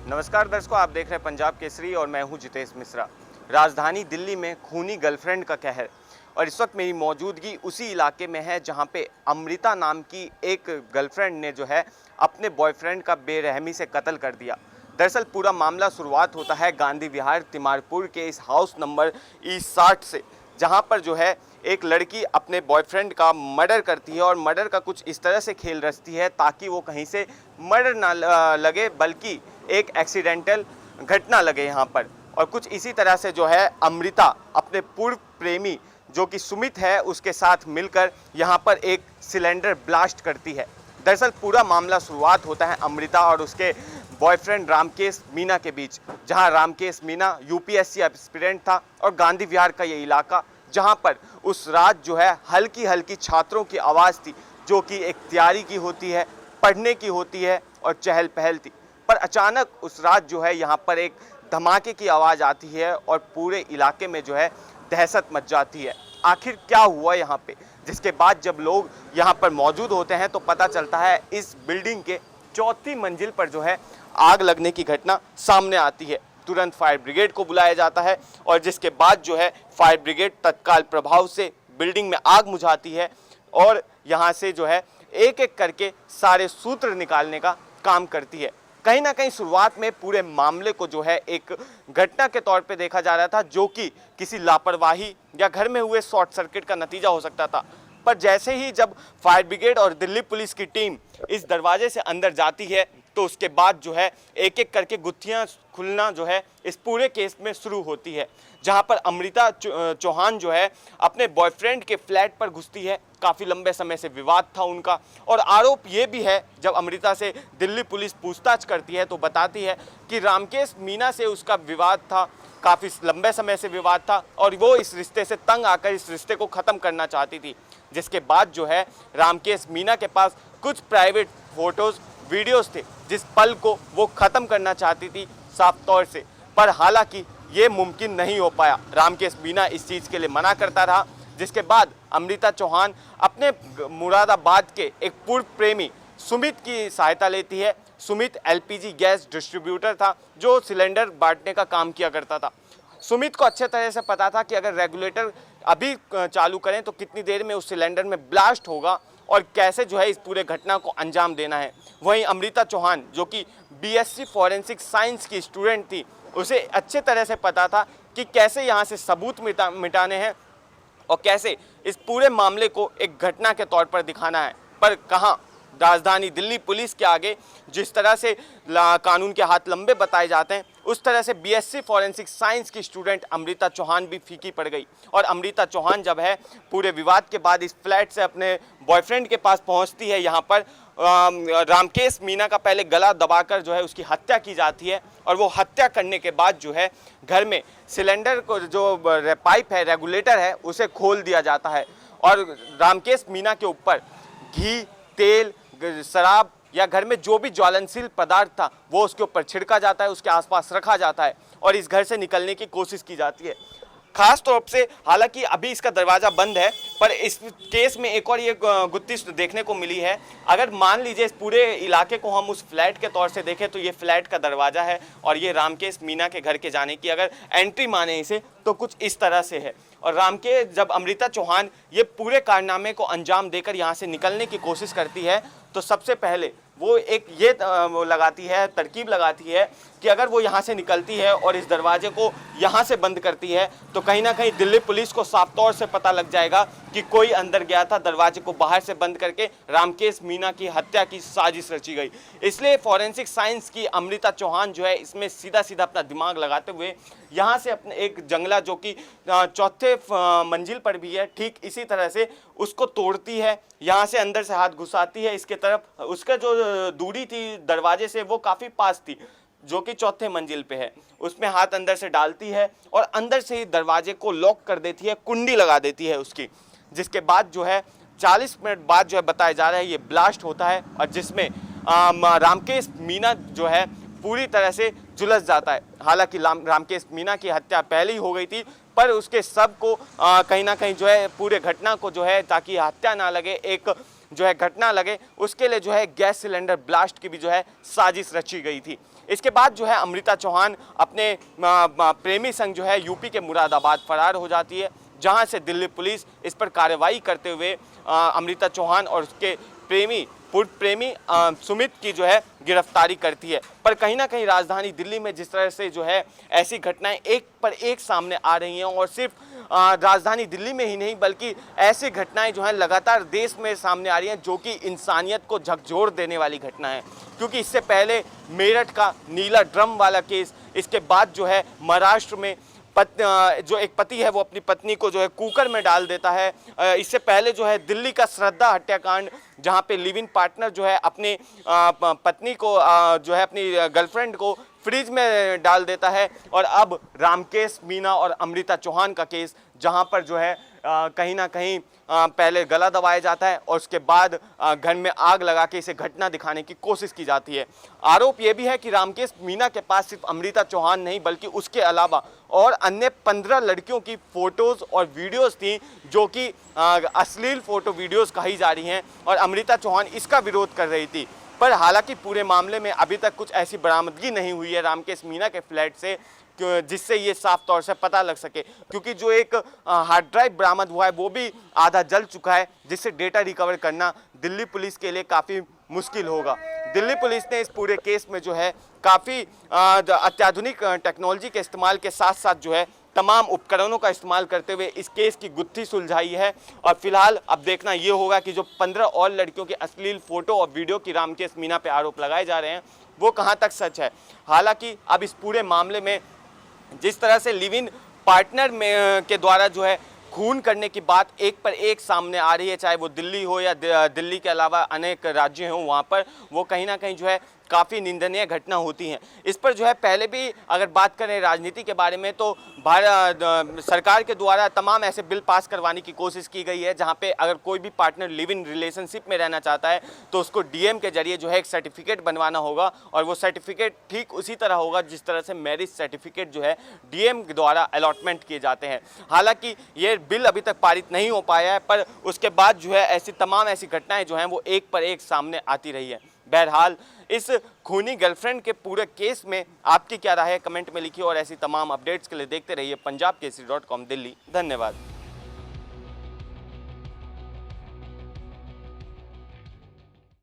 नमस्कार दर्शकों, आप देख रहे हैं पंजाब केसरी और मैं हूं जितेश मिश्रा। राजधानी दिल्ली में खूनी गर्लफ्रेंड का कहर और इस वक्त मेरी मौजूदगी उसी इलाके में है जहां पे अमृता नाम की एक गर्लफ्रेंड ने जो है अपने बॉयफ्रेंड का बेरहमी से कत्ल कर दिया। दरअसल पूरा मामला शुरुआत होता है गांधी विहार तिमारपुर के इस हाउस नंबर E60 से, जहां पर जो है एक लड़की अपने बॉयफ्रेंड का मर्डर करती है और मर्डर का कुछ इस तरह से खेल रचती है ताकि वो कहीं से मर्डर ना लगे बल्कि एक एक्सीडेंटल घटना लगे यहाँ पर। और कुछ इसी तरह से जो है अमृता अपने पूर्व प्रेमी जो कि सुमित है उसके साथ मिलकर यहाँ पर एक सिलेंडर ब्लास्ट करती है। दरअसल पूरा मामला शुरुआत होता है अमृता और उसके बॉयफ्रेंड रामकेश मीना के बीच, जहां रामकेश मीना यूपीएससी एस्पिरेंट था और गांधी विहार का ये इलाका जहां पर उस रात जो है हल्की हल्की छात्रों की आवाज़ थी जो कि एक तैयारी की होती है, पढ़ने की होती है और चहल पहल थी। पर अचानक उस रात जो है यहाँ पर एक धमाके की आवाज़ आती है और पूरे इलाके में जो है दहशत मच जाती है। आखिर क्या हुआ यहाँ पे, जिसके बाद जब लोग यहाँ पर मौजूद होते हैं तो पता चलता है इस बिल्डिंग के चौथी मंजिल पर जो है आग लगने की घटना सामने आती है। तुरंत फायर ब्रिगेड को बुलाया जाता है और जिसके बाद जो है फायर ब्रिगेड तत्काल प्रभाव से बिल्डिंग में आग बुझाती है और यहाँ से जो है एक एक करके सारे सूत्र निकालने का काम करती है। कहीं ना कहीं शुरुआत में पूरे मामले को जो है एक घटना के तौर पे देखा जा रहा था जो कि किसी लापरवाही या घर में हुए शॉर्ट सर्किट का नतीजा हो सकता था। पर जैसे ही जब फायर ब्रिगेड और दिल्ली पुलिस की टीम इस दरवाजे से अंदर जाती है तो उसके बाद जो है एक एक करके गुत्थियां खुलना जो है इस पूरे केस में शुरू होती है, जहां पर अमृता चौहान जो है अपने बॉयफ्रेंड के फ्लैट पर घुसती है। काफ़ी लंबे समय से विवाद था उनका और आरोप ये भी है, जब अमृता से दिल्ली पुलिस पूछताछ करती है तो बताती है कि रामकेश मीना से उसका विवाद था, काफ़ी लंबे समय से विवाद था और वो इस रिश्ते से तंग आकर इस रिश्ते को ख़त्म करना चाहती थी। जिसके बाद जो है रामकेश मीना के पास कुछ प्राइवेट फोटोज़ वीडियोस थे जिस पल को वो ख़त्म करना चाहती थी साफ तौर से, पर हालांकि ये मुमकिन नहीं हो पाया। रामकेश मीना इस चीज़ के लिए मना करता रहा, जिसके बाद अमृता चौहान अपने मुरादाबाद के एक पूर्व प्रेमी सुमित की सहायता लेती है। सुमित एलपीजी गैस डिस्ट्रीब्यूटर था जो सिलेंडर बांटने का काम किया करता था। सुमित को अच्छे तरह से पता था कि अगर रेगुलेटर अभी चालू करें तो कितनी देर में उस सिलेंडर में ब्लास्ट होगा और कैसे जो है इस पूरे घटना को अंजाम देना है। वहीं अमृता चौहान जो कि बीएससी फॉरेंसिक साइंस की स्टूडेंट थी, उसे अच्छे तरह से पता था कि कैसे यहाँ से सबूत मिटाने हैं और कैसे इस पूरे मामले को एक घटना के तौर पर दिखाना है। पर कहाँ, राजधानी दिल्ली पुलिस के आगे जिस तरह से कानून के हाथ लंबे बताए जाते हैं उस तरह से बीएससी फॉरेंसिक साइंस की स्टूडेंट अमृता चौहान भी फीकी पड़ गई। और अमृता चौहान जब है पूरे विवाद के बाद इस फ्लैट से अपने बॉयफ्रेंड के पास पहुंचती है, यहाँ पर रामकेश मीना का पहले गला दबाकर जो है उसकी हत्या की जाती है और वो हत्या करने के बाद जो है घर में सिलेंडर को जो पाइप है, रेगुलेटर है, उसे खोल दिया जाता है और रामकेश मीना के ऊपर घी, तेल, शराब या घर में जो भी ज्वलनशील पदार्थ था वो उसके ऊपर छिड़का जाता है, उसके आसपास रखा जाता है और इस घर से निकलने की कोशिश की जाती है। खास तौर से हालांकि अभी इसका दरवाज़ा बंद है, पर इस केस में एक और ये गुत्थी देखने को मिली है। अगर मान लीजिए इस पूरे इलाके को हम उस फ्लैट के तौर से देखें तो ये फ्लैट का दरवाज़ा है और ये रामकेश मीना के घर के जाने की अगर एंट्री माने इसे तो कुछ इस तरह से है। और जब अमृता चौहान ये पूरे कारनामे को अंजाम देकर यहाँ से निकलने की कोशिश करती है तो सबसे पहले वो एक ये लगाती है, तरकीब लगाती है कि अगर वो यहाँ से निकलती है और इस दरवाजे को यहाँ से बंद करती है तो कहीं ना कहीं दिल्ली पुलिस को साफ तौर से पता लग जाएगा कि कोई अंदर गया था, दरवाजे को बाहर से बंद करके रामकेश मीना की हत्या की साजिश रची गई। इसलिए फॉरेंसिक साइंस की अमृता चौहान जो है इसमें सीधा सीधा अपना दिमाग लगाते हुए यहाँ से अपने एक जंगला जो कि चौथे मंजिल पर भी है, ठीक इसी तरह से उसको तोड़ती है, यहाँ से अंदर से हाथ घुसाती है इसके तरफ। उसका जो दूरी थी दरवाजे से वो काफ़ी पास थी जो कि चौथे मंजिल पे है, उसमें हाथ अंदर से डालती है और अंदर से ही दरवाजे को लॉक कर देती है, कुंडी लगा देती है उसकी। जिसके बाद जो है 40 मिनट बाद जो है बताया जा रहा है ये ब्लास्ट होता है और जिसमें रामकेश मीना जो है पूरी तरह से झुलस जाता है। हालांकि रामकेश मीना की हत्या पहले ही हो गई थी, पर उसके सब को कहीं ना कहीं जो है पूरे घटना को जो है ताकि हत्या ना लगे, एक जो है घटना लगे, उसके लिए जो है गैस सिलेंडर ब्लास्ट की भी जो है साजिश रची गई थी। इसके बाद जो है अमृता चौहान अपने प्रेमी संग जो है यूपी के मुरादाबाद फरार हो जाती है, जहां से दिल्ली पुलिस इस पर कार्रवाई करते हुए अमृता चौहान और उसके पूर्व प्रेमी सुमित की जो है गिरफ्तारी करती है। पर कहीं ना कहीं राजधानी दिल्ली में जिस तरह से जो है ऐसी घटनाएं एक पर एक सामने आ रही हैं, और सिर्फ राजधानी दिल्ली में ही नहीं बल्कि ऐसी घटनाएं जो हैं लगातार देश में सामने आ रही हैं, जो कि इंसानियत को झकझोर देने वाली घटना है। क्योंकि इससे पहले मेरठ का नीला ड्रम वाला केस, इसके बाद जो है महाराष्ट्र में जो एक पति है वो अपनी पत्नी को जो है कुकर में डाल देता है। इससे पहले जो है दिल्ली का श्रद्धा हत्याकांड, जहां पे लिव इन पार्टनर जो है अपनी पत्नी को जो है अपनी गर्लफ्रेंड को फ्रिज में डाल देता है। और अब रामकेश मीना और अमृता चौहान का केस, जहां पर जो है कहीं ना कहीं पहले गला दबाया जाता है और उसके बाद घर में आग लगा के इसे घटना दिखाने की कोशिश की जाती है। आरोप यह भी है कि रामकेश मीना के पास सिर्फ अमृता चौहान नहीं बल्कि उसके अलावा और अन्य 15 लड़कियों की फोटोज और वीडियोस थी, जो कि अश्लील फोटो वीडियोस कही जा रही हैं, और अमृता चौहान इसका विरोध कर रही थी। पर हालांकि पूरे मामले में अभी तक कुछ ऐसी बरामदगी नहीं हुई है रामकेश मीना के फ्लैट से जिससे ये साफ तौर से पता लग सके, क्योंकि जो एक हार्ड ड्राइव बरामद हुआ है वो भी आधा जल चुका है, जिससे डेटा रिकवर करना दिल्ली पुलिस के लिए काफ़ी मुश्किल होगा। दिल्ली पुलिस ने इस पूरे केस में जो है काफ़ी अत्याधुनिक टेक्नोलॉजी के इस्तेमाल के साथ साथ जो है तमाम उपकरणों का इस्तेमाल करते हुए इस केस की गुत्थी सुलझाई है। और फिलहाल अब देखना ये होगा कि जो 15 और लड़कियों की अश्लील फोटो और वीडियो की रामकेश मीना पे आरोप लगाए जा रहे हैं वो कहाँ तक सच है। हालांकि अब इस पूरे मामले में जिस तरह से लिव इन पार्टनर में के द्वारा जो है खून करने की बात एक पर एक सामने आ रही है, चाहे वो दिल्ली हो या दिल्ली के अलावा अनेक राज्य हों, वहाँ पर वो कहीं ना कहीं जो है काफ़ी निंदनीय घटना होती हैं। इस पर जो है पहले भी अगर बात करें राजनीति के बारे में तो सरकार के द्वारा तमाम ऐसे बिल पास करवाने की कोशिश की गई है, जहां पे अगर कोई भी पार्टनर लिव इन रिलेशनशिप में रहना चाहता है तो उसको डीएम के जरिए जो है एक सर्टिफिकेट बनवाना होगा, और वो सर्टिफिकेट ठीक उसी तरह होगा जिस तरह से मैरिज सर्टिफिकेट जो है डीएम के द्वारा अलॉटमेंट किए जाते हैं। हालांकि ये बिल अभी तक पारित नहीं हो पाया है, पर उसके बाद जो है तमाम ऐसी घटनाएं जो हैं वो एक पर एक सामने आती रही है। बहरहाल इस खूनी गर्लफ्रेंड के पूरे केस में आपकी क्या राय है, कमेंट में लिखिए, और ऐसी तमाम अपडेट्स के लिए देखते रहिए पंजाब केसरी.com दिल्ली। धन्यवाद।